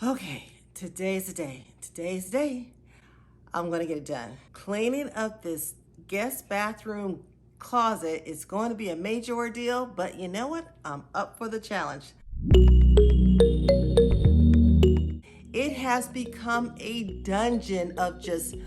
Okay, today's the day. Today's the day. I'm gonna get it done. Cleaning up this guest bathroom closet is going to be a major ordeal, but you know what? I'm up for the challenge. It has become a dungeon of just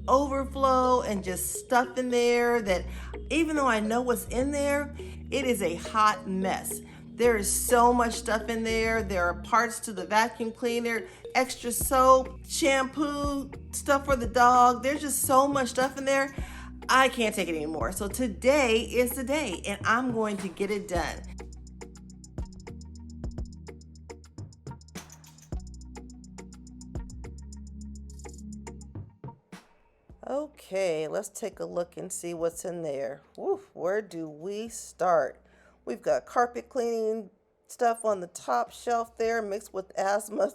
overflow and just stuff in there that even though I know what's in there, it is a hot mess. There is so much stuff in there. There are parts to the vacuum cleaner, extra soap, shampoo, stuff for the dog. There's just so much stuff in there. I can't take it anymore. So today is the day and I'm going to get it done. Okay, let's take a look and see what's in there. Woof, where do we start? We've got carpet cleaning stuff on the top shelf there mixed with asthma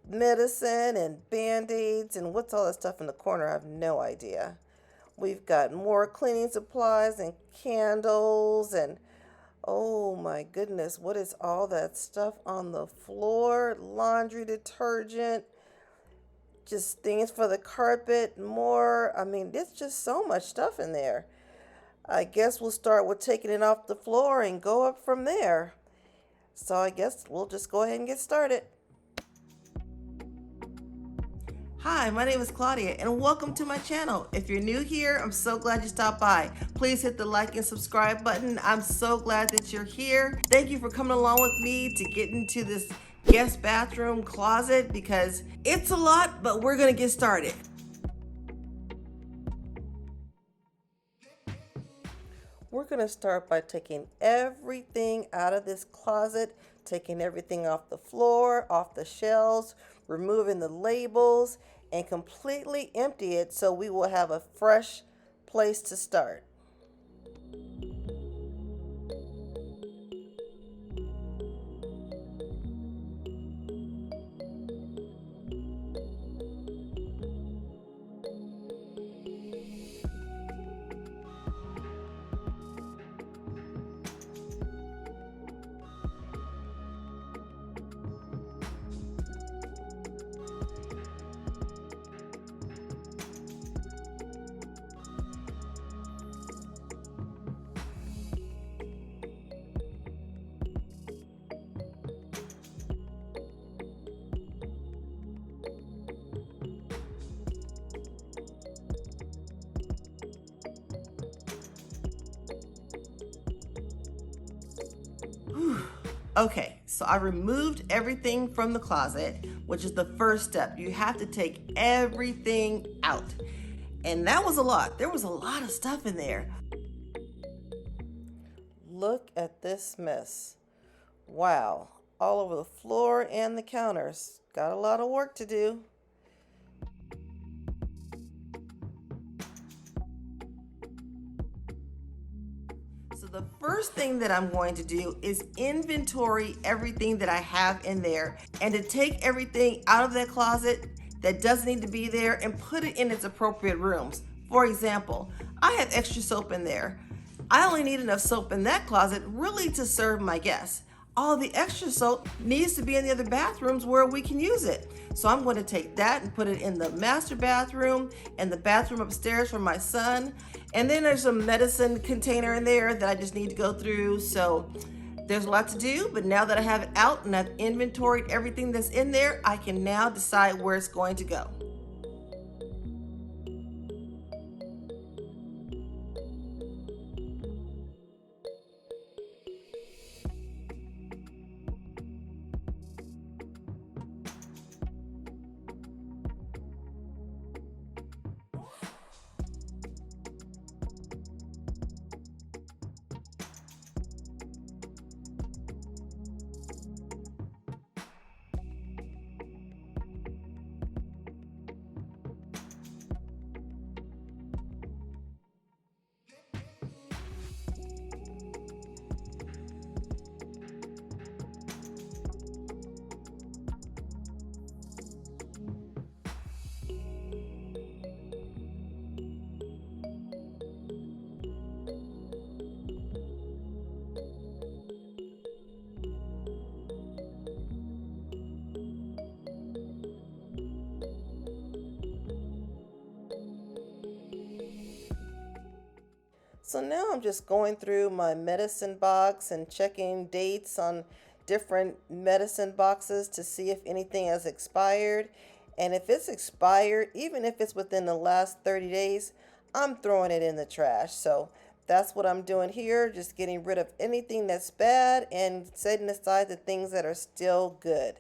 medicine and band-aids and what's all that stuff in the corner? I have no idea. We've got more cleaning supplies and candles and oh my goodness, what is all that stuff on the floor? Laundry detergent, just things for the carpet, more. I mean, there's just so much stuff in there. I guess we'll start with taking it off the floor and go up from there. So I guess we'll just go ahead and get started. Hi, my name is Claudia and welcome to my channel. If you're new here, I'm so glad you stopped by. Please hit the like and subscribe button. I'm so glad that you're here. Thank you for coming along with me to get into this guest bathroom closet because it's a lot, but we're gonna get started. We're gonna start by taking everything out of this closet, taking everything off the floor, off the shelves, removing the labels, and completely empty it so we will have a fresh place to start. Okay, so I removed everything from the closet, which is the first step. You have to take everything out. And that was a lot. There was a lot of stuff in there. Look at this mess. Wow, all over the floor and the counters. Got a lot of work to do. So the first thing that I'm going to do is inventory everything that I have in there and to take everything out of that closet that doesn't need to be there and put it in its appropriate rooms. For example, I have extra soap in there. I only need enough soap in that closet really to serve my guests. All the extra soap needs to be in the other bathrooms where we can use it. So I'm going to take that and put it in the master bathroom and the bathroom upstairs for my son. And then there's a medicine container in there that I just need to go through. So there's a lot to do, but now that I have it out and I've inventoried everything that's in there, I can now decide where it's going to go. So now I'm just going through my medicine box and checking dates on different medicine boxes to see if anything has expired. And if it's expired, even if it's within the last 30 days, I'm throwing it in the trash. So that's what I'm doing here, just getting rid of anything that's bad and setting aside the things that are still good.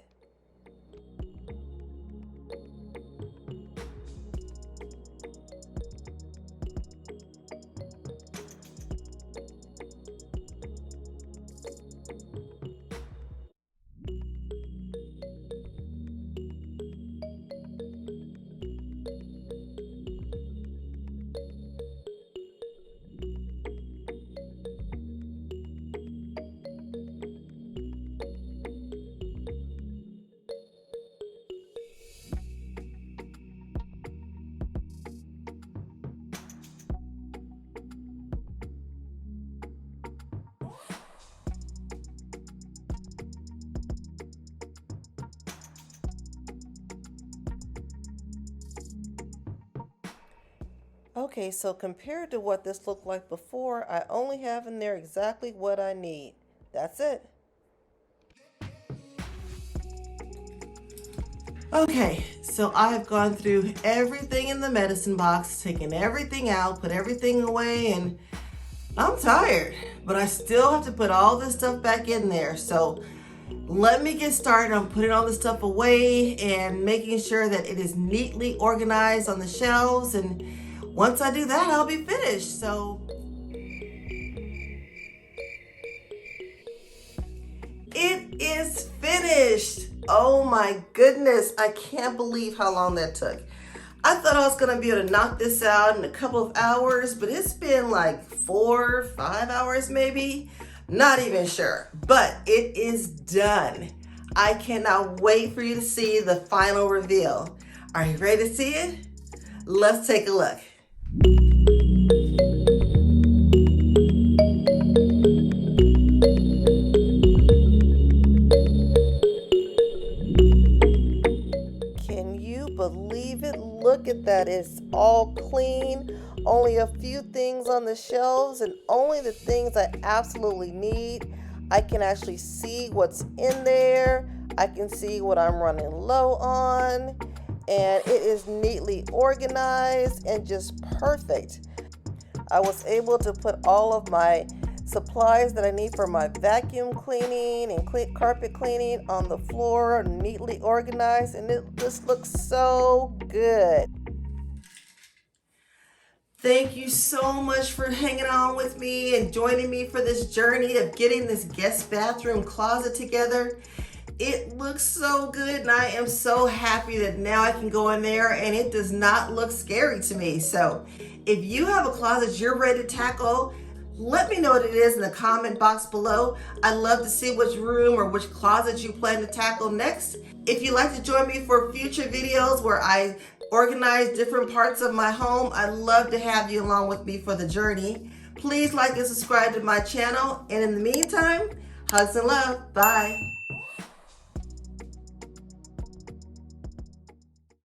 Okay, so compared to what this looked like before, I only have in there exactly what I need. That's it. Okay, so I have gone through everything in the medicine box, taken everything out, put everything away, and I'm tired, but I still have to put all this stuff back in there. So let me get started on putting all this stuff away and making sure that it is neatly organized on the shelves. And once I do that, I'll be finished. So it is finished. Oh my goodness. I can't believe how long that took. I thought I was going to be able to knock this out in a couple of hours, but it's been like 4 or 5 hours maybe. Not even sure, but it is done. I cannot wait for you to see the final reveal. Are you ready to see it? Let's take a look. Can you believe it? Look at that. It's all clean. Only a few things on the shelves and only the things I absolutely need. I can actually see what's in there. I can see what I'm running low on. And it is neatly organized and just perfect. I was able to put all of my supplies that I need for my vacuum cleaning and carpet cleaning on the floor, neatly organized, and it just looks so good. Thank you so much for hanging on with me and joining me for this journey of getting this guest bathroom closet together. It looks so good and I am so happy that now I can go in there and it does not look scary to me. So if you have a closet you're ready to tackle, let me know what it is in the comment box below. I'd love to see which room or which closet you plan to tackle next. If you'd like to join me for future videos where I organize different parts of my home, I'd love to have you along with me for the journey. Please like and subscribe to my channel. And in the meantime, hugs and love. Bye.